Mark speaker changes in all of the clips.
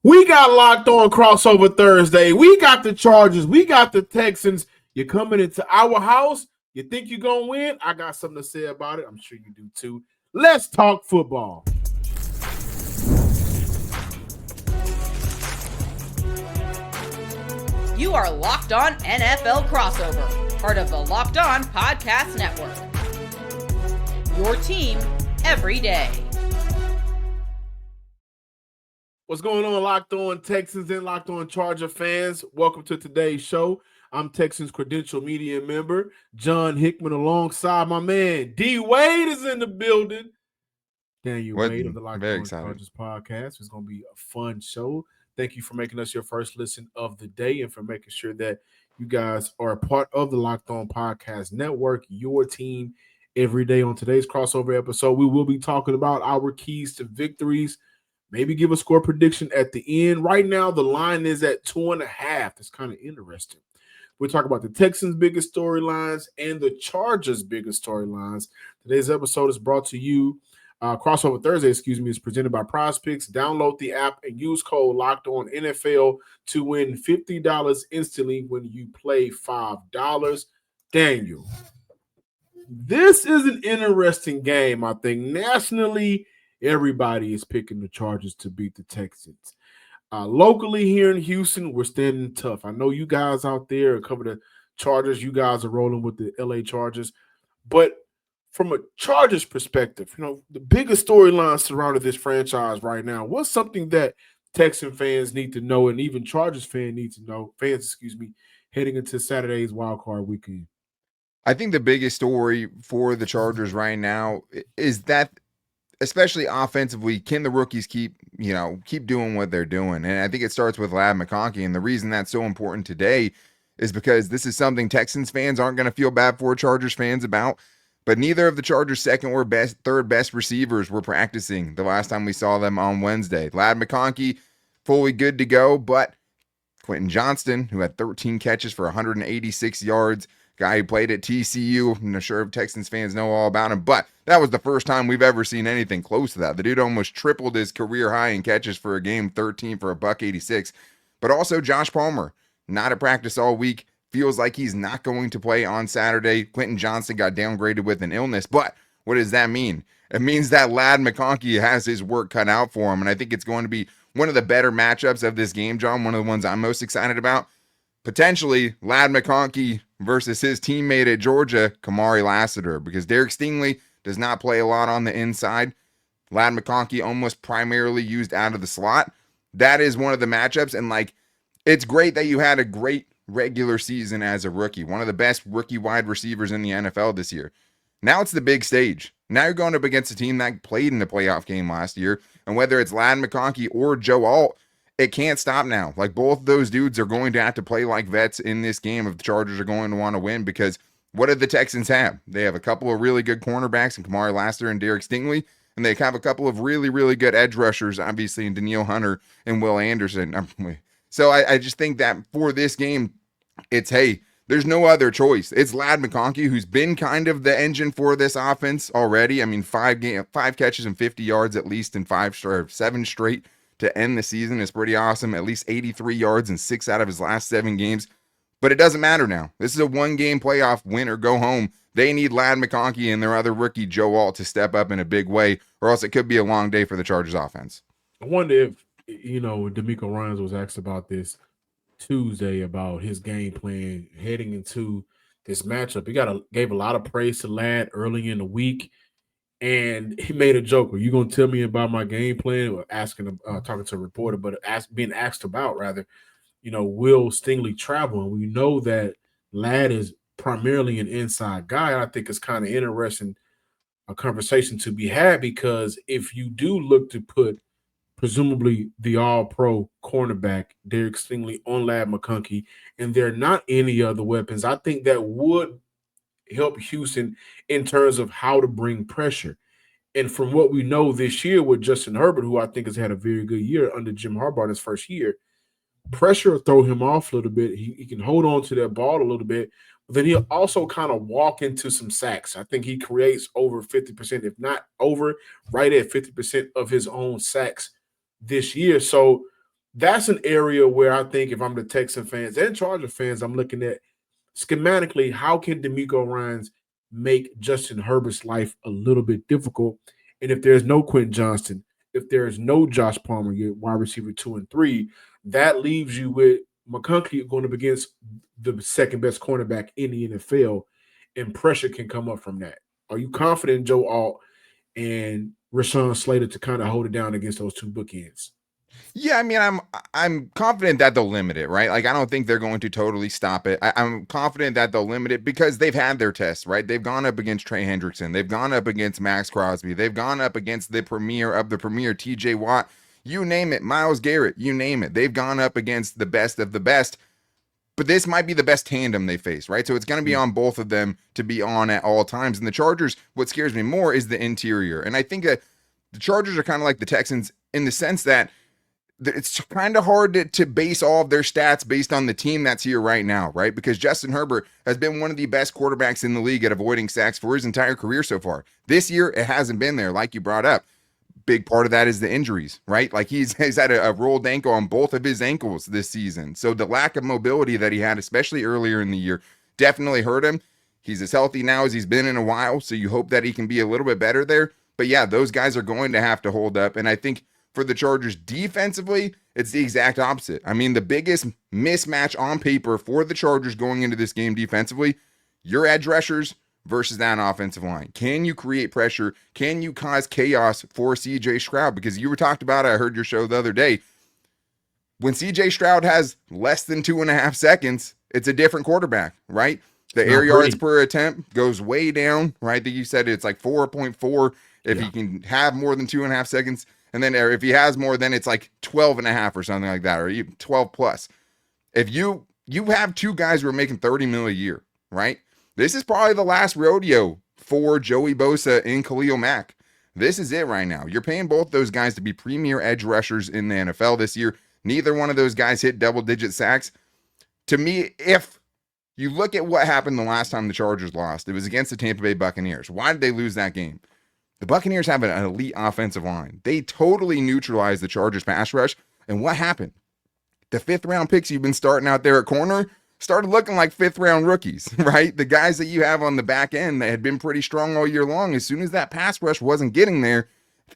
Speaker 1: We got locked on crossover Thursday. We got the Chargers. We got the Texans. You're coming into our house. You think you're going to win? I got something to say about it. I'm sure you do too. Let's talk football.
Speaker 2: You are Locked On NFL Crossover, part of the Locked On Podcast Network. Your team every day.
Speaker 1: What's going on, Locked On Texans and Locked On Charger fans? Welcome to today's show. I'm Texans Credential Media member John Hickman alongside my man D. Wade is in the building. Daniel Wade of the Locked On Chargers podcast. It's going to be a fun show. Thank you for making us your first listen of the day and for making sure that you guys are a part of the Locked On Podcast Network, your team every day. On today's crossover episode, we will be talking about our keys to victories. Maybe give a score prediction at the end. Right now, the line is at 2.5. That's kind of interesting. We'll talk about the Texans' biggest storylines and the Chargers' biggest storylines. Today's episode is brought to you. Crossover Thursday, is presented by PrizePicks. Download the app and use code LOCKEDONNFL to win $50 instantly when you play $5. Daniel, this is an interesting game, I think. Nationally, everybody is picking the Chargers to beat the Texans. Locally here in Houston, we're standing tough. I know you guys out there cover the Chargers. You guys are rolling with the LA Chargers. But from a Chargers perspective, the biggest storyline surrounding this franchise right now, what's something that Texan fans need to know and even Chargers fans need to know, heading into Saturday's wildcard weekend?
Speaker 3: I think the biggest story for the Chargers right now is that, especially offensively, can the rookies keep doing what they're doing? And I think it starts with Ladd McConkey. And the reason that's so important today is because this is something Texans fans aren't going to feel bad for Chargers fans about. But neither of the Chargers' second or third best receivers were practicing the last time we saw them on Wednesday. Ladd McConkey, fully good to go, but Quentin Johnston, who had 13 catches for 186 yards, guy who played at TCU. I'm not sure if Texans fans know all about him, but that was the first time we've ever seen anything close to that. The dude almost tripled his career high in catches for a game, 13 for $186. But also Josh Palmer, not at practice all week. Feels like he's not going to play on Saturday. Quentin Johnston got downgraded with an illness, but what does that mean? It means that Ladd McConkey has his work cut out for him, and I think it's going to be one of the better matchups of this game, John, one of the ones I'm most excited about. Potentially, Ladd McConkey versus his teammate at Georgia, Kamari Lassiter, because Derek Stingley does not play a lot on the inside. Ladd McConkey almost primarily used out of the slot. That is one of the matchups, and it's great that you had a great regular season as a rookie, one of the best rookie wide receivers in the NFL this year. Now it's the big stage. Now you're going up against a team that played in the playoff game last year, and whether it's Ladd McConkey or Joe Alt, it can't stop now. Both those dudes are going to have to play like vets in this game if the Chargers are going to want to win, because what did the Texans have? They have a couple of really good cornerbacks in Kamari Lassiter and Derek Stingley, and they have a couple of really, really good edge rushers, obviously, in Danielle Hunter and Will Anderson. So I just think that for this game, it's, hey, there's no other choice. It's Ladd McConkey, who's been kind of the engine for this offense already. I mean, five catches and 50 yards at least in 7 straight to end the season is pretty awesome. At least 83 yards in 6 out of his last 7 games. But it doesn't matter now. This is a one-game playoff, win or go home. They need Ladd McConkey and their other rookie, Joe Alt, to step up in a big way, or else it could be a long day for the Chargers offense.
Speaker 1: I wonder if, DeMeco Ryans was asked about this Tuesday about his game plan heading into this matchup. He gave a lot of praise to Ladd early in the week, and he made a joke. Are you going to tell me about my game plan? Or talking to a reporter, but being asked about will Stingley travel? And we know that Ladd is primarily an inside guy. I think it's kind of interesting, a conversation to be had, because if you do look to put presumably the all-pro cornerback, Derek Stingley, on Ladd McConkey, and there are not any other weapons, I think that would help Houston in terms of how to bring pressure. And from what we know this year with Justin Herbert, who I think has had a very good year under Jim Harbaugh in his first year, pressure will throw him off a little bit. He can hold on to that ball a little bit, but then he'll also kind of walk into some sacks. I think he creates over 50%, if not over, right at 50% of his own sacks this year. So that's an area where I think if I'm the Texan fans and Charger fans, I'm looking at schematically, how can D'Amico Ryans make Justin Herbert's life a little bit difficult? And if there's no Quentin Johnston, if there's no Josh Palmer, your wide receiver 2 and 3, that leaves you with McConkey going up against the second best cornerback in the NFL, and pressure can come up from that. Are you confident in Joe Alt and Rashawn Slater to kind of hold it down against those two bookends?
Speaker 3: Yeah, I mean, I'm confident that they'll limit it, right? Like, I don't think they're going to totally stop it. I'm confident that they'll limit it because they've had their tests, right? They've gone up against Trey Hendrickson. They've gone up against Max Crosby. They've gone up against the premier of the premier, TJ Watt. You name it, Myles Garrett, you name it. They've gone up against the best of the best. But this might be the best tandem they face, right? So it's going to be on both of them to be on at all times. And the Chargers, what scares me more is the interior. And I think that the Chargers are kind of like the Texans in the sense that it's kind of hard to base all of their stats based on the team that's here right now, right? Because Justin Herbert has been one of the best quarterbacks in the league at avoiding sacks for his entire career so far. This year, it hasn't been there, like you brought up. Big part of that is the injuries, right? Like he's had a rolled ankle on both of his ankles this season. So the lack of mobility that he had, especially earlier in the year, definitely hurt him. He's as healthy now as he's been in a while, so you hope that he can be a little bit better there. But yeah, those guys are going to have to hold up. And I think for the Chargers defensively, it's the exact opposite. I mean, the biggest mismatch on paper for the Chargers going into this game defensively, your edge rushers versus that offensive line. Can you create pressure? Can you cause chaos for CJ Stroud? Because you were talked about, I heard your show the other day, when CJ Stroud has less than 2.5 seconds, it's a different quarterback, right? The air yards per attempt goes way down, right? I think you said it's like 4.4 if he can have more than 2.5 seconds. And then if he has more, then it's like 12.5 or something like that, or even 12 plus. If you have two guys who are making $30 million a year, right? This is probably the last rodeo for Joey Bosa and Khalil Mack. This is it right now. You're paying both those guys to be premier edge rushers in the NFL this year. Neither one of those guys hit double-digit sacks. To me, if you look at what happened the last time the Chargers lost, it was against the Tampa Bay Buccaneers. Why did they lose that game? The Buccaneers have an elite offensive line. They totally neutralized the Chargers pass rush. And what happened? The fifth-round picks you've been starting out there at corner started looking like fifth-round rookies, right? The guys that you have on the back end that had been pretty strong all year long, as soon as that pass rush wasn't getting there,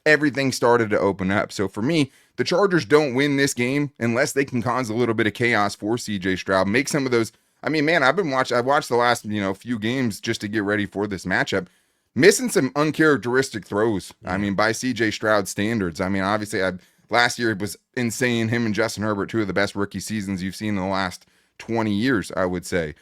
Speaker 3: everything started to open up. So for me, the Chargers don't win this game unless they can cause a little bit of chaos for CJ Stroud. Make some of those. I mean, man, I watched the last, few games just to get ready for this matchup. Missing some uncharacteristic throws. I mean, by CJ Stroud standards. I mean, obviously, last year it was insane. Him and Justin Herbert, two of the best rookie seasons you've seen in the last 20 years, I would say.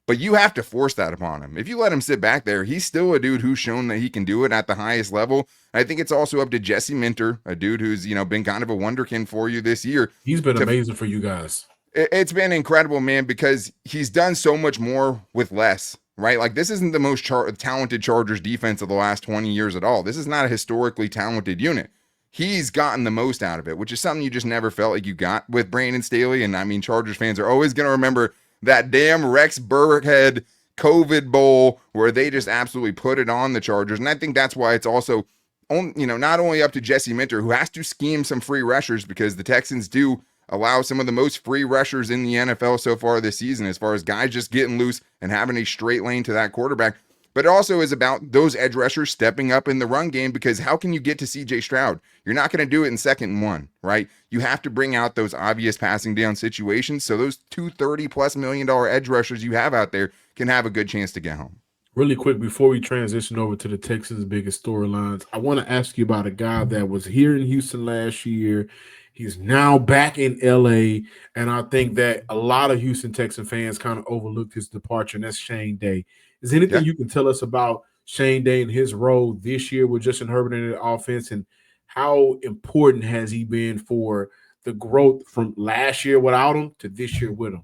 Speaker 3: But you have to force that upon him. If you let him sit back there, he's still a dude who's shown that he can do it at the highest level. I think it's also up to Jesse Minter, a dude who's, been kind of a wonderkin for you this year.
Speaker 1: He's been amazing for you guys.
Speaker 3: It's been incredible, man, because he's done so much more with less, right? Like, this isn't the most talented Chargers defense of the last 20 years at all. This is not a historically talented unit. He's gotten the most out of it, which is something you just never felt like you got with Brandon Staley. And I mean, Chargers fans are always going to remember that damn Rex Burkhead COVID Bowl where they just absolutely put it on the Chargers. And I think that's why it's also, not only up to Jesse Minter, who has to scheme some free rushers, because the Texans do allow some of the most free rushers in the NFL so far this season, as far as guys just getting loose and having a straight lane to that quarterback. But it also is about those edge rushers stepping up in the run game, because how can you get to CJ Stroud? You're not going to do it in 2nd and 1, right? You have to bring out those obvious passing down situations so those $230+ million edge rushers you have out there can have a good chance to get home.
Speaker 1: Really quick, before we transition over to the Texans' biggest storylines, I want to ask you about a guy that was here in Houston last year. He's now back in LA, and I think that a lot of Houston Texan fans kind of overlooked his departure, and that's Shane Day. Is there anything you can tell us about Shane Day and his role this year with Justin Herbert in the offense, and how important has he been for the growth from last year without him to this year with him?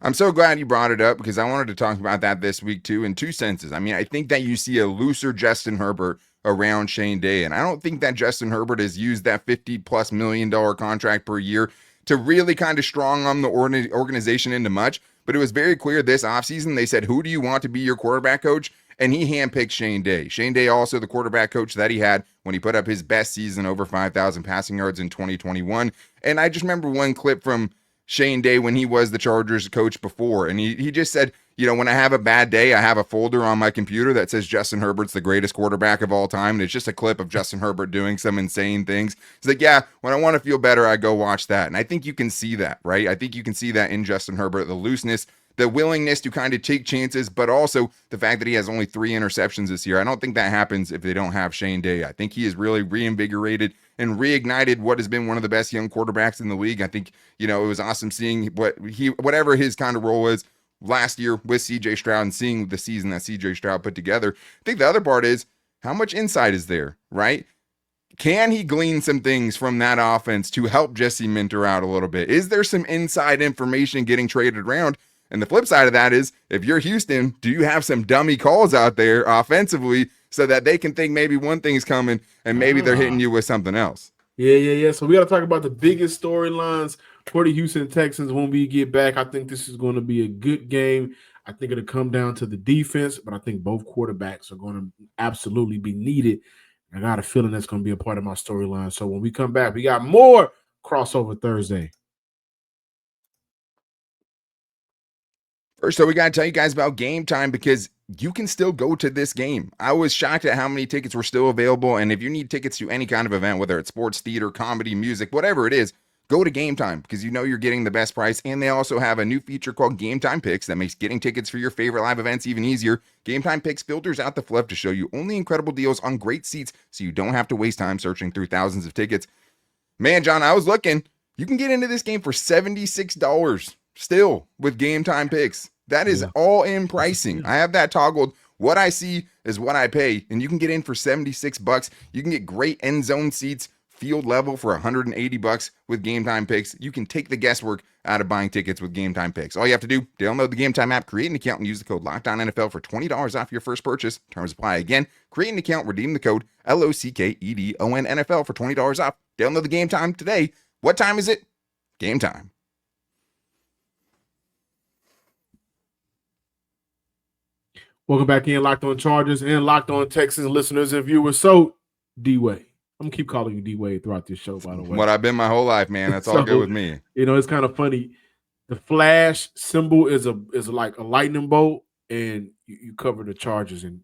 Speaker 3: I'm so glad you brought it up, because I wanted to talk about that this week too, in two senses. I mean, I think that you see a looser Justin Herbert around Shane Day, and I don't think that Justin Herbert has used that $50+ million contract per year to really kind of strong arm the organization into much. But it was very clear this offseason, they said, who do you want to be your quarterback coach? and he handpicked Shane Day. Shane Day, also the quarterback coach that he had when he put up his best season, over 5,000 passing yards in 2021. And I just remember one clip from Shane Day when he was the Chargers coach before, and he just said, when I have a bad day, I have a folder on my computer that says Justin Herbert's the greatest quarterback of all time, and it's just a clip of Justin Herbert doing some insane things. He's like, yeah, when I want to feel better, I go watch that. And I think you can see that, right? I think you can see that in Justin Herbert, the looseness, the willingness to kind of take chances, but also the fact that he has only 3 interceptions this year. I don't think that happens if they don't have Shane Day. I think he is really reinvigorated and reignited what has been one of the best young quarterbacks in the league. I think, it was awesome seeing whatever his kind of role is last year with CJ Stroud and seeing the season that CJ Stroud put together. I think the other part is how much insight is there, right? Can he glean some things from that offense to help Jesse Minter out a little bit? Is there some inside information getting traded around? And the flip side of that is, if you're Houston, do you have some dummy calls out there offensively so that they can think maybe one thing's coming and maybe they're hitting you with something else?
Speaker 1: Yeah. So we got to talk about the biggest storylines for the Houston Texans when we get back. I think this is going to be a good game. I think it'll come down to the defense, but I think both quarterbacks are going to absolutely be needed. I got a feeling that's going to be a part of my storyline. So when we come back, we got more Crossover Thursday.
Speaker 3: First, so we got to tell you guys about Game Time, because you can still go to this game. I was shocked at how many tickets were still available. And if you need tickets to any kind of event, whether it's sports, theater, comedy, music, whatever it is, go to Game Time, because you're getting the best price. And they also have a new feature called Game Time Picks that makes getting tickets for your favorite live events even easier. Game Time Picks filters out the fluff to show you only incredible deals on great seats, so you don't have to waste time searching through thousands of tickets. Man, John, I was looking. You can get into this game for $76 still with Game Time Picks. That is all in pricing. I have that toggled. What I see is what I pay, and you can get in for $76. You can get great end zone seats, field level for $180 with Game Time Picks. You can take the guesswork out of buying tickets with Game Time Picks. All you have to do, download the Game Time app, create an account, and use the code LOCKEDONNFL for $20 off your first purchase. Terms apply. Again, create an account, redeem the code LOCKEDONNFL for $20 off. Download the Game Time today. What time is it? Game time.
Speaker 1: Welcome back in, Locked On Chargers and Locked On Texans listeners and viewers. So, D-Way. I'm going to keep calling you D-Wade throughout this show, by the way.
Speaker 3: What I've been my whole life, man. That's all good with me.
Speaker 1: It's kind of funny. The flash symbol is like a lightning bolt, and you cover the Chargers, and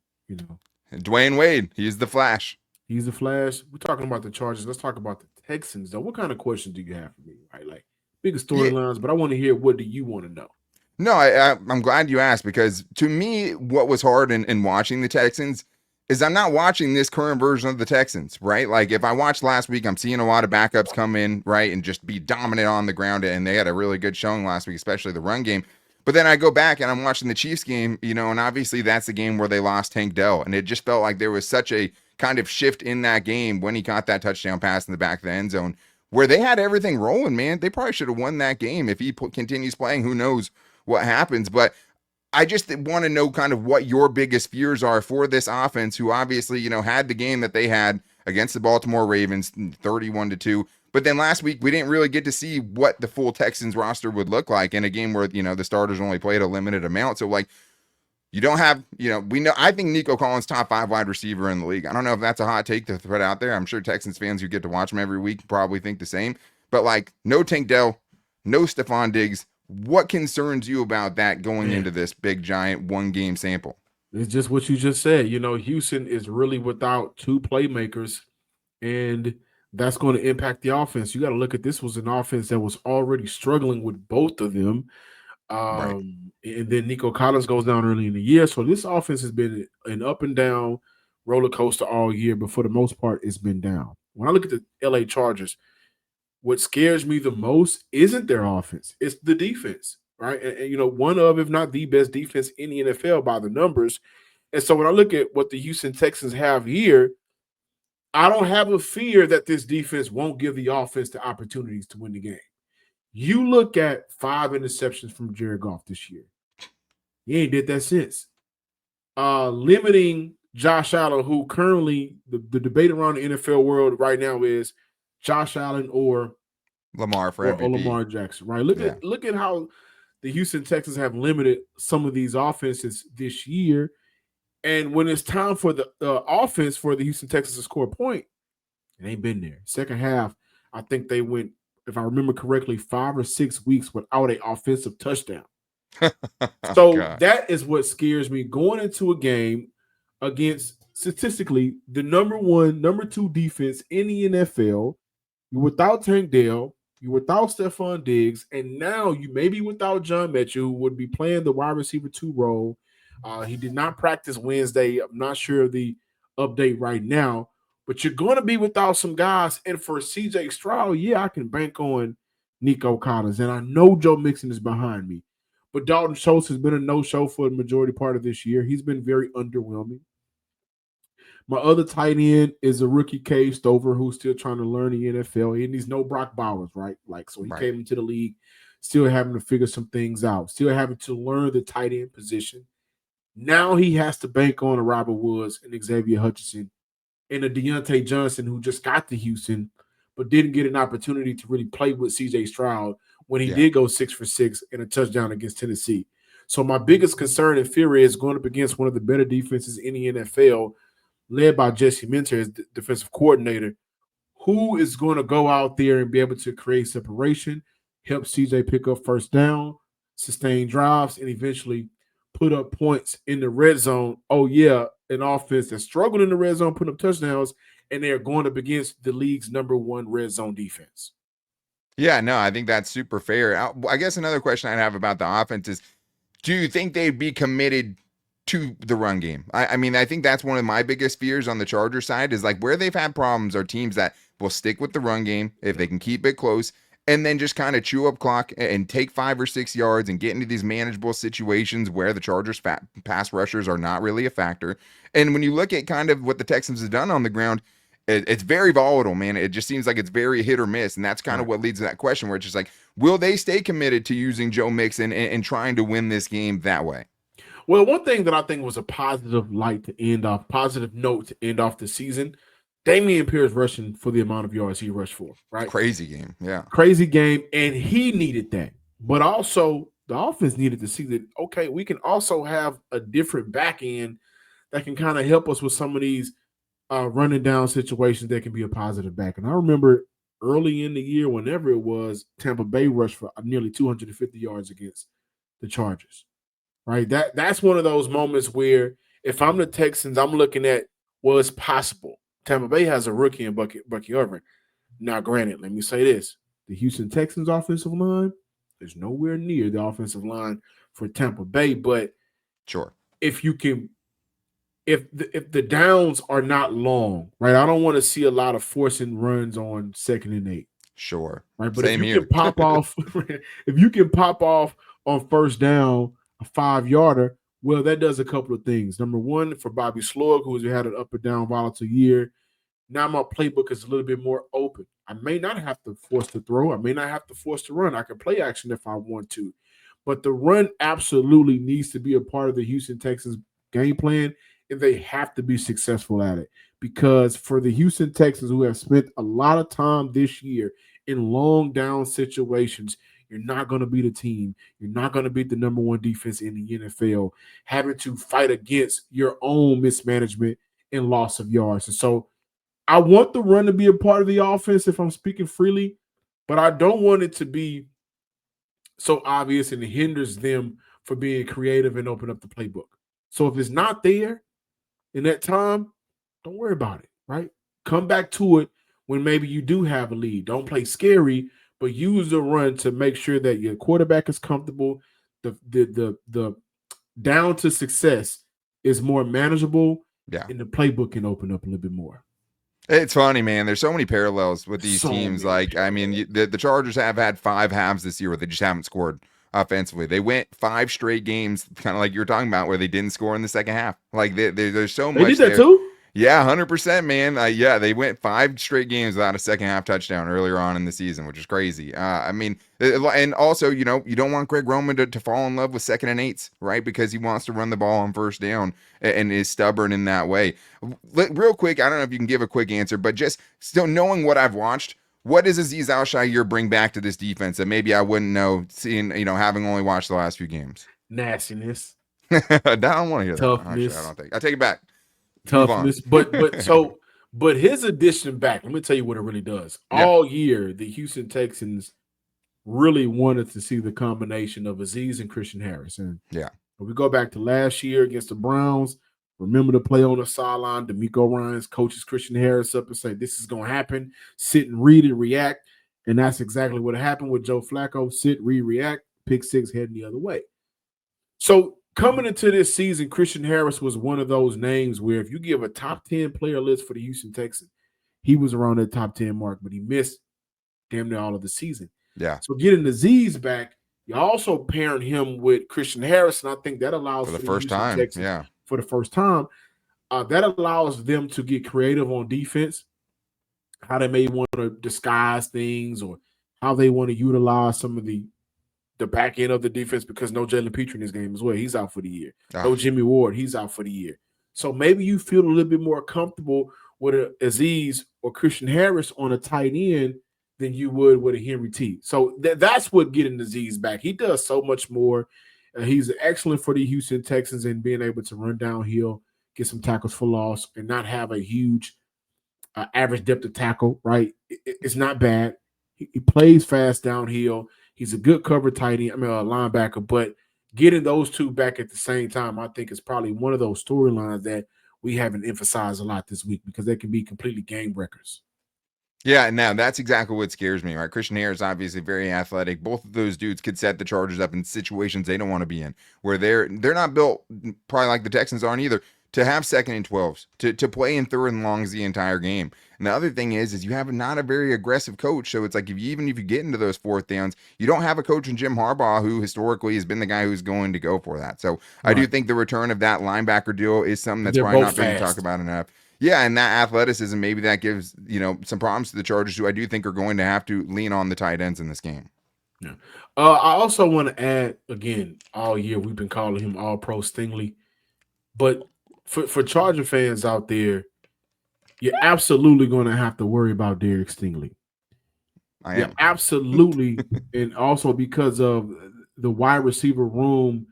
Speaker 3: Dwayne Wade, he's the Flash.
Speaker 1: He's the Flash. We're talking about the Chargers. Let's talk about the Texans, though. What kind of questions do you have for me, right? Like, biggest storylines, but I want to hear, what do you want to know?
Speaker 3: No, I'm glad you asked, because to me, what was hard in watching the Texans is I'm not watching this current version of the Texans, right? Like, if I watched last week, I'm seeing a lot of backups come in, right, and just be dominant on the ground, and they had a really good showing last week, especially the run game. But then I go back and I'm watching the Chiefs game, and obviously that's the game where they lost Tank Dell, and it just felt like there was such a kind of shift in that game when he caught that touchdown pass in the back of the end zone, where they had everything rolling, man. They probably should have won that game. If he continues playing, who knows what happens. But I just want to know kind of what your biggest fears are for this offense, who obviously, had the game that they had against the Baltimore Ravens, 31-2. But then last week, we didn't really get to see what the full Texans roster would look like in a game where, the starters only played a limited amount. So, like, you don't have, we know, I think Nico Collins, top 5 wide receiver in the league. I don't know if that's a hot take to put out there. I'm sure Texans fans who get to watch him every week probably think the same. But, like, no Tank Dell, no Stephon Diggs. What concerns you about that going into this big, giant one-game sample?
Speaker 1: It's just what you just said. Houston is really without 2 playmakers, and that's going to impact the offense. You got to look at this was an offense that was already struggling with both of them.
Speaker 3: Right.
Speaker 1: And then Nico Collins goes down early in the year. So this offense has been an up and down roller coaster all year, but for the most part, it's been down. When I look at the LA Chargers, what scares me the most isn't their offense. It's the defense, right? And one of, if not the best defense in the NFL by the numbers. And so when I look at what the Houston Texans have here, I don't have a fear that this defense won't give the offense the opportunities to win the game. You look at 5 interceptions from Jared Goff this year. He ain't did that since. Limiting Josh Allen, who currently the debate around the NFL world right now is Josh Allen or
Speaker 3: Lamar for MVP.
Speaker 1: Or Lamar Jackson, right? Look at how the Houston Texans have limited some of these offenses this year, And when it's time for the offense for the Houston Texans to score a point, it ain't been there. Second half, I think they went, if I remember correctly, 5 or 6 weeks without an offensive touchdown.
Speaker 3: Oh,
Speaker 1: So
Speaker 3: God.
Speaker 1: that is what scares me going into a game against statistically the number 1, number 2 defense in the NFL. You're without Tank Dell, you're without Stephon Diggs, and now you may be without John Metchell, who would be playing the wide receiver 2 role. He did not practice Wednesday. I'm not sure of the update right now, but you're going to be without some guys. And for CJ Stroud, yeah, I can bank on Nico Collins, and I know Joe Mixon is behind me. But Dalton Schultz has been a no-show for the majority part of this year. He's been very underwhelming. My other tight end is a rookie Cade Stover who's still trying to learn the NFL. And he's no Brock Bowers, right? So he came into the league still having to figure some things out, still having to learn the tight end position. Now he has to bank on a Robert Woods and Xavier Hutchinson and a Deontay Johnston who just got to Houston but didn't get an opportunity to really play with CJ Stroud when he did go 6 for 6 and a touchdown against Tennessee. So my biggest concern and fear is going up against one of the better defenses in the NFL, led by Jesse Minter as defensive coordinator, who is going to go out there and be able to create separation, help CJ pick up first down, sustain drives, and eventually put up points in the red zone. Oh, yeah, an offense that struggled in the red zone, putting up touchdowns, and they're going up against the league's number 1 red zone defense.
Speaker 3: Yeah, no, I think that's super fair. I guess another question I'd have about the offense is, do you think they'd be committed to the run game? I mean, I think that's one of my biggest fears on the Charger side is like where they've had problems are teams that will stick with the run game if they can keep it close and then just kind of chew up clock and take 5 or 6 yards and get into these manageable situations where the Chargers pass rushers are not really a factor. And when you look at kind of what the Texans have done on the ground, it's very volatile, man. It just seems like it's very hit or miss. And that's kind of what leads to that question where it's just like, will they stay committed to using Joe Mixon and trying to win this game that way?
Speaker 1: Well, one thing that I think was a positive note to end off the season, Dameon Pierce rushing for the amount of yards he rushed for, right?
Speaker 3: Crazy game. Yeah.
Speaker 1: Crazy game. And he needed that. But also the offense needed to see that, okay, we can also have a different back end that can kind of help us with some of these running down situations that can be a positive back. And I remember early in the year, whenever it was, Tampa Bay rushed for nearly 250 yards against the Chargers, right? That's one of those moments where if I'm the Texans, I'm looking at, well, it's possible. Tampa Bay has a rookie in Bucky Irvin. Now, granted, let me say this. The Houston Texans offensive line is nowhere near the offensive line for Tampa Bay, but
Speaker 3: sure,
Speaker 1: if the downs are not long, right? I don't want to see a lot of forcing runs on 2nd and 8.
Speaker 3: Sure.
Speaker 1: Right. But if you can pop off on first down a 5-yarder, well, that does a couple of things. Number one, for Bobby Slug, who's had an up and down volatile year, now my playbook is a little bit more open. I may not have to force to throw. I may not have to force to run. I can play action if I want to. But the run absolutely needs to be a part of the Houston Texans game plan, and they have to be successful at it. Because for the Houston Texans, who have spent a lot of time this year in long down situations, you're not going to beat a team. You're not going to beat the number 1 defense in the NFL, having to fight against your own mismanagement and loss of yards. And so I want the run to be a part of the offense if I'm speaking freely, but I don't want it to be so obvious and it hinders them for being creative and open up the playbook. So if it's not there in that time, don't worry about it, right? Come back to it when maybe you do have a lead. Don't play scary, but use the run to make sure that your quarterback is comfortable. The down to success is more manageable, and the playbook can open up a little bit more.
Speaker 3: It's funny, man. There's so many parallels with these teams. Like, I mean, the Chargers have had 5 halves this year where they just haven't scored offensively. They went 5 straight games, kind of like you're talking about, where they didn't score in the second half. Like, there's so much. They
Speaker 1: did that too?
Speaker 3: Yeah, 100%, man. Yeah, they went 5 straight games without a second half touchdown earlier on in the season, which is crazy. I mean, and also, you don't want Greg Roman to fall in love with 2nd and 8s, right? Because he wants to run the ball on first down and is stubborn in that way. Real quick, I don't know if you can give a quick answer, but just still knowing what I've watched, what does Azeez Al-Shaair bring back to this defense that maybe I wouldn't know, seeing, having only watched the last few games?
Speaker 1: Nastiness.
Speaker 3: I don't want to hear that. Actually,
Speaker 1: Toughness.
Speaker 3: I take it back. Move on.
Speaker 1: Toughness. But his addition back, let me tell you what it really does.
Speaker 3: Yeah.
Speaker 1: All year, the Houston Texans really wanted to see the combination of Azeez and Christian Harris. And
Speaker 3: Yeah.
Speaker 1: if we go back to last year against the Browns, remember the play on the sideline, DeMeco Ryans coaches Christian Harris up and say, this is going to happen. Sit and read and react. And that's exactly what happened with Joe Flacco. Sit, read, react, pick six, heading the other way. So coming into this season, Christian Harris was one of those names where if you give a top 10 player list for the Houston Texans, he was around that top 10 mark, but he missed damn near all of the season.
Speaker 3: Yeah.
Speaker 1: So getting Azeez back, you also pairing him with Christian Harris, and I think that allows
Speaker 3: For the first time.
Speaker 1: Texans, for the first time, that allows them to get creative on defense, how they may want to disguise things or how they want to utilize some of the back end of the defense, because no Jalen Petrie in this game as well. He's out for the year. No Jimmy Ward. He's out for the year. So maybe you feel a little bit more comfortable with a Azeez or Christian Harris on a tight end than you would with a Henry T. So that's what getting Azeez back. He does so much more. He's excellent for the Houston Texans in being able to run downhill, get some tackles for loss, and not have a huge average depth of tackle, right? It's not bad. He plays fast downhill. He's a good cover tight end, a linebacker, but getting those two back at the same time, I think is probably one of those storylines that we haven't emphasized a lot this week because they can be completely game breakers.
Speaker 3: Yeah, now that's exactly what scares me, right? Christian Harris, obviously very athletic. Both of those dudes could set the Chargers up in situations they don't want to be in, where they're not built, probably like the Texans aren't either, to have second and 12s, to play in third and longs the entire game. And the other thing is you have not a very aggressive coach. So it's like even if you get into those fourth downs, you don't have a coach in Jim Harbaugh who historically has been the guy who's going to go for that. So right. I do think the return of that linebacker duo is something that's probably not being talked about enough. Yeah, and that athleticism, maybe that gives, some problems to the Chargers, who I do think are going to have to lean on the tight ends in this game.
Speaker 1: Yeah. I also want to add, again, all year we've been calling him All-Pro Stingley. But for Charger fans out there, you're absolutely going to have to worry about Derek Stingley.
Speaker 3: I am.
Speaker 1: Yeah, absolutely. And also because of the wide receiver room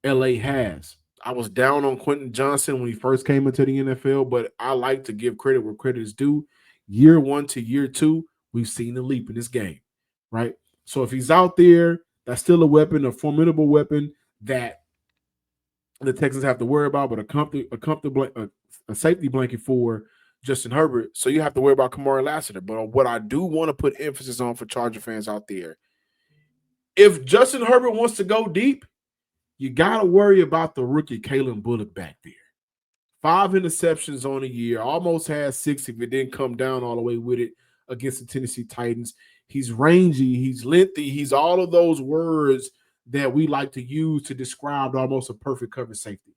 Speaker 1: LA has. I was down on Quentin Johnston when he first came into the NFL, but I like to give credit where credit is due. Year one to year two, we've seen a leap in this game, right? So if he's out there, that's still a weapon, a formidable weapon that the Texans have to worry about, but a safety blanket for Justin Herbert. So you have to worry about Kamari Lassiter. But what I do want to put emphasis on for Charger fans out there, if Justin Herbert wants to go deep, you got to worry about the rookie Kalen Bullock back there. 5 interceptions on a year, almost had 6 if it didn't come down all the way with it against the Tennessee Titans. He's rangy, he's lengthy, he's all of those words that we like to use to describe almost a perfect cover safety.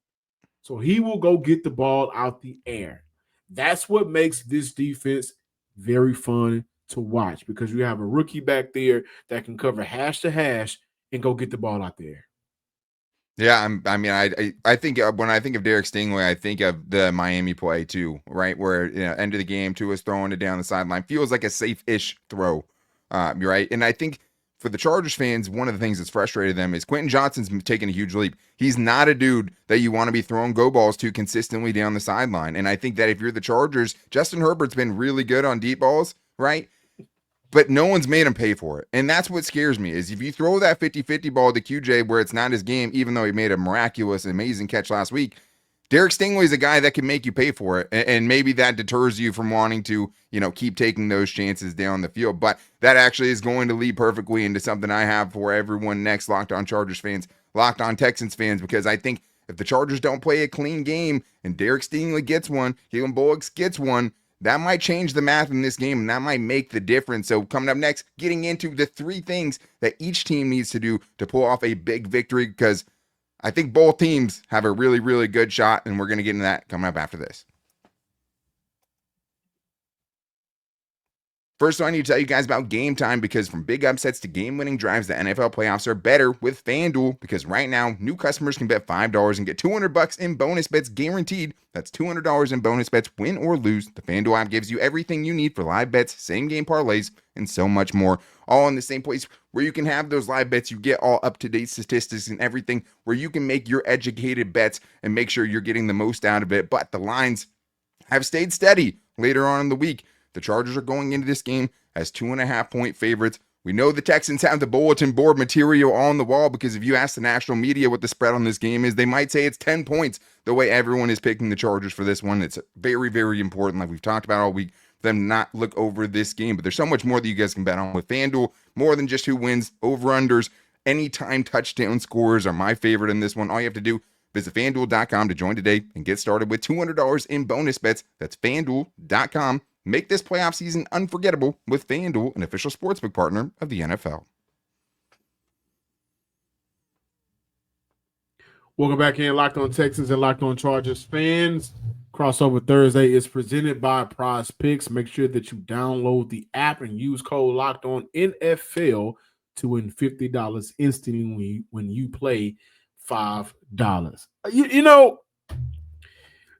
Speaker 1: So he will go get the ball out the air. That's what makes this defense very fun to watch, because you have a rookie back there that can cover hash to hash and go get the ball out there.
Speaker 3: Yeah, I think when I think of Derek Stingley, I think of the Miami play too, right? Where end of the game, Tua's throwing it down the sideline, feels like a safe-ish throw, right? And I think for the Chargers fans, one of the things that's frustrated them is Quentin Johnston's taking a huge leap. He's not a dude that you want to be throwing go balls to consistently down the sideline. And I think that if you're the Chargers, Justin Herbert's been really good on deep balls, right? But no one's made him pay for it. And that's what scares me, is if you throw that 50-50 ball to QJ where it's not his game, even though he made a miraculous, amazing catch last week, Derek Stingley is a guy that can make you pay for it. And maybe that deters you from wanting to, keep taking those chances down the field. But that actually is going to lead perfectly into something I have for everyone next, Locked On Chargers fans, Locked On Texans fans, because I think if the Chargers don't play a clean game and Derek Stingley gets one, Kalen Bullock gets one, that might change the math in this game, and that might make the difference. So coming up next, getting into the 3 things that each team needs to do to pull off a big victory, because I think both teams have a really, really good shot, and we're going to get into that coming up after this. First, I need to tell you guys about Game Time, because from big upsets to game-winning drives, the NFL playoffs are better with FanDuel, because right now, new customers can bet $5 and get $200 in bonus bets guaranteed. That's $200 in bonus bets, win or lose. The FanDuel app gives you everything you need for live bets, same-game parlays, and so much more, all in the same place where you can have those live bets. You get all up-to-date statistics and everything, where you can make your educated bets and make sure you're getting the most out of it. But the lines have stayed steady later on in the week. The Chargers are going into this game as 2.5-point favorites. We know the Texans have the bulletin board material on the wall, because if you ask the national media what the spread on this game is, they might say it's 10 points, the way everyone is picking the Chargers for this one. It's very, very important, like we've talked about all week, for them not look over this game. But there's so much more that you guys can bet on with FanDuel, more than just who wins, over-unders, anytime touchdown scores are my favorite in this one. All you have to do, visit FanDuel.com to join today and get started with $200 in bonus bets. That's FanDuel.com. Make this playoff season unforgettable with FanDuel, an official sportsbook partner of the NFL.
Speaker 1: Welcome back in, Locked On Texans and Locked On Chargers fans. Crossover Thursday is presented by Prize Picks. Make sure that you download the app and use code Locked On NFL to win $50 instantly when you play $5. You know,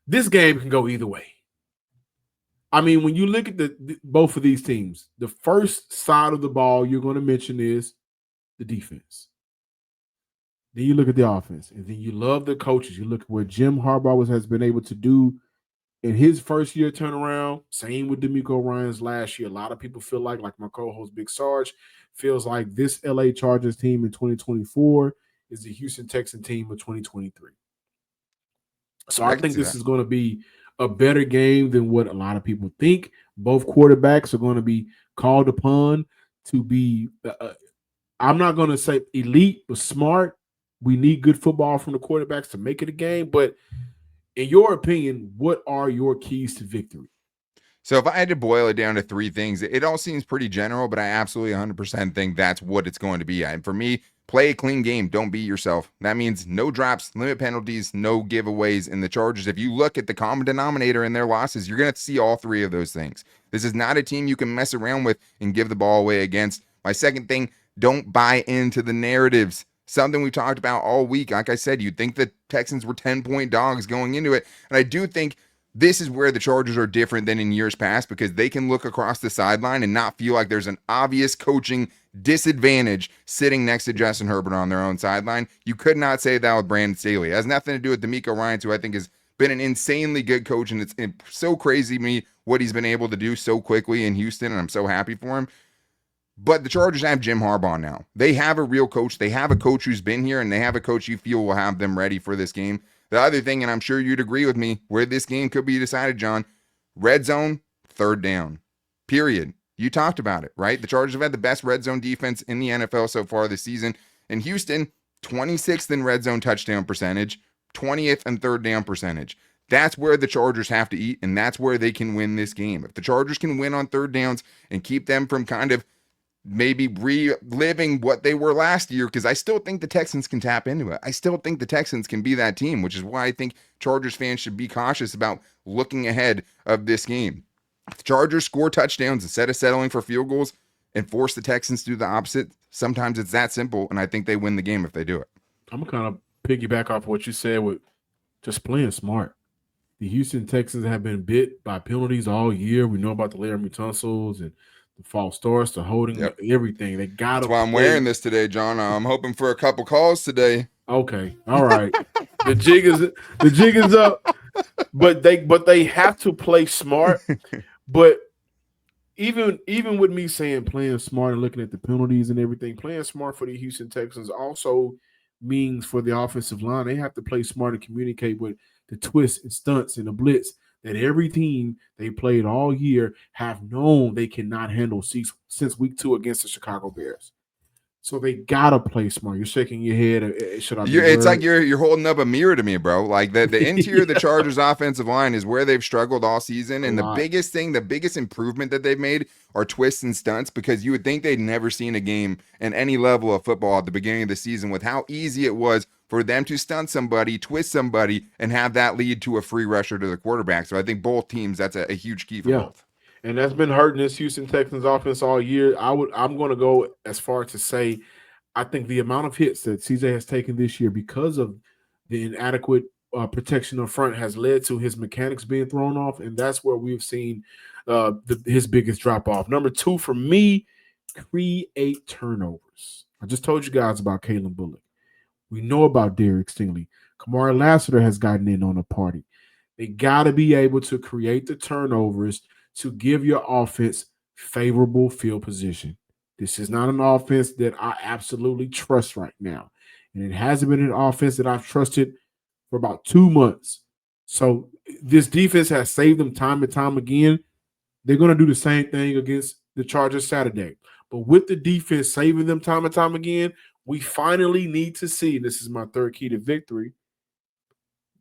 Speaker 1: this game can go either way. I mean, when you look at both of these teams, the first side of the ball you're going to mention is the defense. Then you look at the offense, and then you love the coaches. You look at what Jim Harbaugh has been able to do in his first year turnaround. Same with DeMeco Ryans last year. A lot of people feel like my co-host Big Sarge feels like this LA Chargers team in 2024 is the Houston Texans team of 2023. So I think this is going to be a better game than what a lot of people think. Both quarterbacks are going to be called upon to be, I'm not going to say elite, but smart. We need good football from the quarterbacks to make it a game. But in your opinion, what are your keys to victory?
Speaker 3: So if I had to boil it down to three things, it all seems pretty general, but I absolutely 100% think that's what it's going to be. And for me, play a clean game. Don't beat yourself. That means no drops, limit penalties, no giveaways. In the Chargers, if you look at the common denominator in their losses, you're going to see all three of those things. This is not a team you can mess around with and give the ball away against. My second thing, don't buy into the narratives. Something we talked about all week. Like I said, you'd think the Texans were 10-point dogs going into it. And I do think this is where the Chargers are different than in years past, because they can look across the sideline and not feel like there's an obvious coaching disadvantage sitting next to Justin Herbert on their own sideline. You could not say that with Brandon Staley. It has nothing to do with DeMeco Ryans, who I think has been an insanely good coach, and it's so crazy to me what he's been able to do so quickly in Houston, and I'm so happy for him. But the Chargers have Jim Harbaugh now. They have a real coach. They have a coach who's been here, and they have a coach you feel will have them ready for this game. The other thing, and I'm sure you'd agree with me, where this game could be decided, John, red zone, third down, period. You talked about it, right? The Chargers have had the best red zone defense in the NFL so far this season. In Houston, 26th in red zone touchdown percentage, 20th in third down percentage. That's where the Chargers have to eat, and that's where they can win this game. If the Chargers can win on third downs and keep them from kind of maybe reliving what they were last year, because I still think the Texans can tap into it. I still think the Texans can be that team, which is why I think Chargers fans should be cautious about looking ahead of this game. If the Chargers score touchdowns instead of settling for field goals and force the Texans to do the opposite, sometimes it's that simple, and I think they win the game if they do it. I'm
Speaker 1: going to kind of piggyback off what you said with just playing smart. The Houston Texans have been bit by penalties all year. We know about the Laramie Tunsil's and the false starts, the holding, everything. They got to.
Speaker 3: That's why I'm wearing this today, John. I'm hoping for a couple calls today.
Speaker 1: Okay, all right. the jig is up, but they have to play smart. But even with me saying playing smart and looking at the penalties and everything, playing smart for the Houston Texans also means for the offensive line, they have to play smart and communicate with the twists and stunts and the blitz that every team they played all year have known they cannot handle since week 2 against the Chicago Bears. So they gotta play smart. You're shaking your head. Should I?
Speaker 3: It's like you're holding up a mirror to me, bro. Like the interior of the Chargers offensive line is where they've struggled all season, and the biggest improvement that they've made are twists and stunts, because you would think they'd never seen a game in any level of football at the beginning of the season with how easy it was for them to stunt somebody, twist somebody, and have that lead to a free rusher to the quarterback. So I think both teams, that's a huge key for both.
Speaker 1: And that's been hurting this Houston Texans offense all year. I'm going to go as far to say I think the amount of hits that CJ has taken this year because of the inadequate protection up front has led to his mechanics being thrown off, and that's where we've seen his biggest drop off. Number 2 for me, create turnovers. I just told you guys about Kalen Bullock. We know about Derek Stingley. Kamari Lassiter has gotten in on the party. They got to be able to create the turnovers to give your offense favorable field position. This is not an offense that I absolutely trust right now. And it hasn't been an offense that I've trusted for about 2 months. So this defense has saved them time and time again. They're going to do the same thing against the Chargers Saturday. But with the defense saving them time and time again, we finally need to see, this is my third key to victory,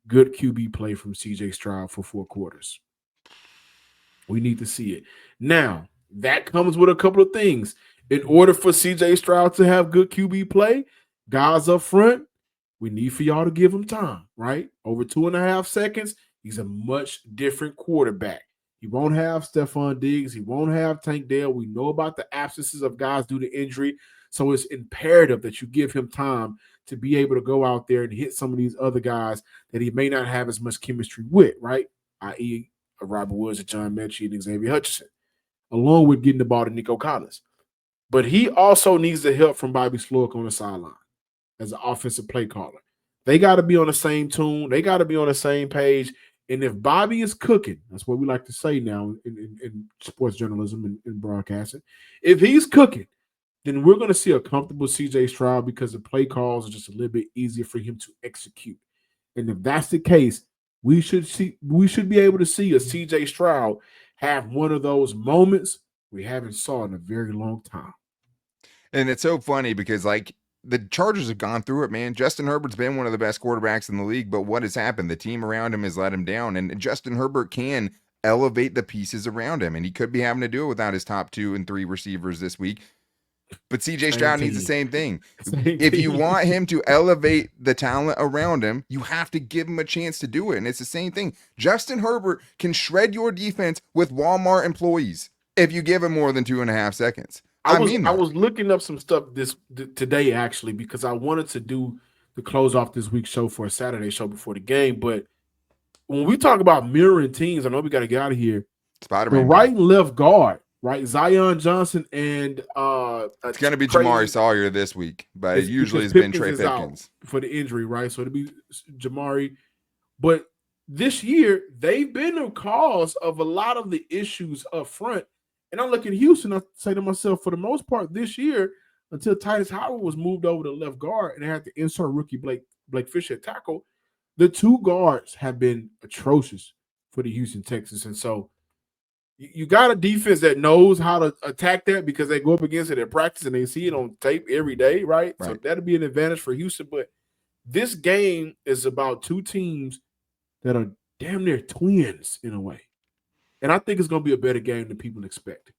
Speaker 1: good QB play from CJ Stroud for 4 quarters. We need to see it. Now, that comes with a couple of things. In order for CJ Stroud to have good QB play, guys up front, we need for y'all to give him time, right? Over 2.5 seconds, he's a much different quarterback. He won't have Stephon Diggs. He won't have Tank Dell. We know about the absences of guys due to injury. So it's imperative that you give him time to be able to go out there and hit some of these other guys that he may not have as much chemistry with, right? I.e., Robert Woods, John Mechie, and Xavier Hutchinson, along with getting the ball to Nico Collins. But he also needs the help from Bobby Slowick on the sideline as an offensive play caller. They got to be on the same tune. They got to be on the same page. And if Bobby is cooking, that's what we like to say now in sports journalism and broadcasting. If he's cooking, then we're going to see a comfortable CJ Stroud because the play calls are just a little bit easier for him to execute. And if that's the case, we should be able to see a CJ Stroud have one of those moments we haven't saw in a very long time.
Speaker 3: And it's so funny because, like, the Chargers have gone through it, man. Justin Herbert's been one of the best quarterbacks in the league, but what has happened? The team around him has let him down, and Justin Herbert can elevate the pieces around him, and he could be having to do it without his top 2 and 3 receivers this week. But CJ Stroud needs the same thing. If you want him to elevate the talent around him, you have to give him a chance to do it. And it's the same thing. Justin Herbert can shred your defense with Walmart employees if you give him more than 2.5 seconds. I
Speaker 1: was looking up some stuff today, actually, because I wanted to do the close off this week's show for a Saturday show before the game. But when we talk about mirroring teams, I know we got to get out of here.
Speaker 3: Spider-Man.
Speaker 1: The right and left guard, right? Zion Johnson and
Speaker 3: it's going to be Jamari Sawyer this week, but it usually has been Trey Pipkins
Speaker 1: for the injury, right? So it'll be Jamari. But this year, they've been the cause of a lot of the issues up front. And I look at Houston, I say to myself, for the most part this year, until Titus Howard was moved over to left guard and they had to insert rookie Blake Fisher at tackle, the 2 guards have been atrocious for the Houston Texans. And so you got a defense that knows how to attack that because they go up against it at practice and they see it on tape every day, right? So that'll be an advantage for Houston. But this game is about 2 teams that are damn near twins in a way. And I think it's going to be a better game than people expect.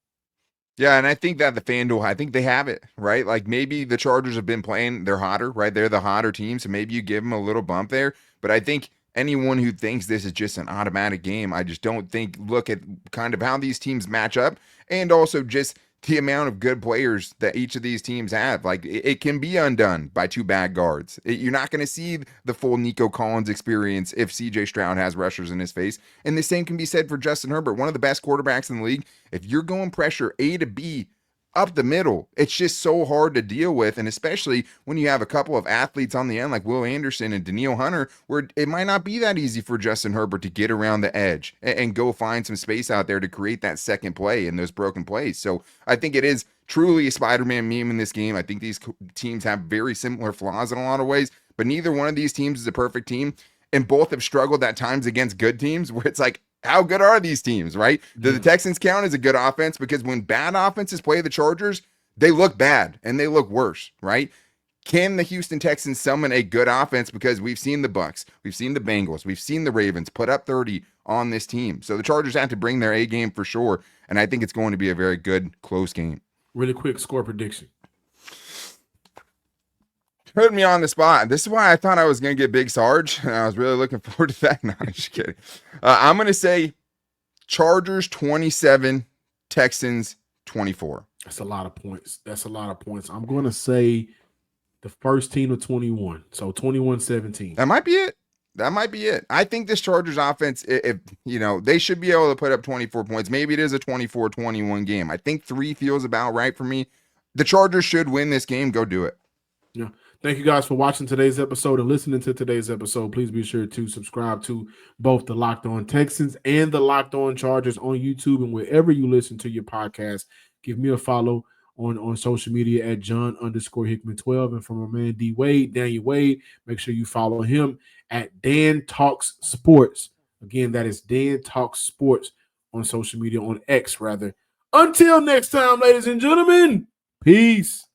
Speaker 3: Yeah, and I think that the FanDuel, I think they have it, right? Like maybe the Chargers have been playing, they're hotter, right? They're the hotter team, so maybe you give them a little bump there. But I think anyone who thinks this is just an automatic game, I just don't think, look at kind of how these teams match up and also just the amount of good players that each of these teams have. Like it can be undone by 2 bad guards. You're not going to see the full Nico Collins experience if CJ Stroud has rushers in his face. And the same can be said for Justin Herbert, one of the best quarterbacks in the league. If you're going pressure A to B up the middle, it's just so hard to deal with. And especially when you have a couple of athletes on the end like Will Anderson and Daniil Hunter, where it might not be that easy for Justin Herbert to get around the edge and go find some space out there to create that second play in those broken plays. So I think it is truly a Spider-Man meme in this game. I think these teams have very similar flaws in a lot of ways, but neither one of these teams is a perfect team. And both have struggled at times against good teams where it's like, how good are these teams, right? Do the Texans count as a good offense? Because when bad offenses play the Chargers, they look bad and they look worse, right? Can the Houston Texans summon a good offense? Because we've seen the Bucs, we've seen the Bengals, we've seen the Ravens put up 30 on this team. So the Chargers have to bring their A game for sure. And I think it's going to be a very good, close game.
Speaker 1: Really quick score prediction.
Speaker 3: Put me on the spot. This is why I thought I was going to get Big Sarge, and I was really looking forward to that. No, I'm just kidding. I'm going to say Chargers 27, Texans 24.
Speaker 1: That's a lot of points. I'm going to say the first team of 21. So 21-17.
Speaker 3: That might be it. I think this Chargers offense, if they should be able to put up 24 points. Maybe it is a 24-21 game. I think 3 feels about right for me. The Chargers should win this game. Go do it.
Speaker 1: Yeah. Thank you guys for watching today's episode and listening to today's episode. Please be sure to subscribe to both the Locked On Texans and the Locked On Chargers on YouTube and wherever you listen to your podcast. Give me a follow on social media at John_Hickman12. And from my man Daniel Wade, make sure you follow him at Dan Talks Sports. Again, that is Dan Talks Sports on social media, on X rather. Until next time, ladies and gentlemen, peace.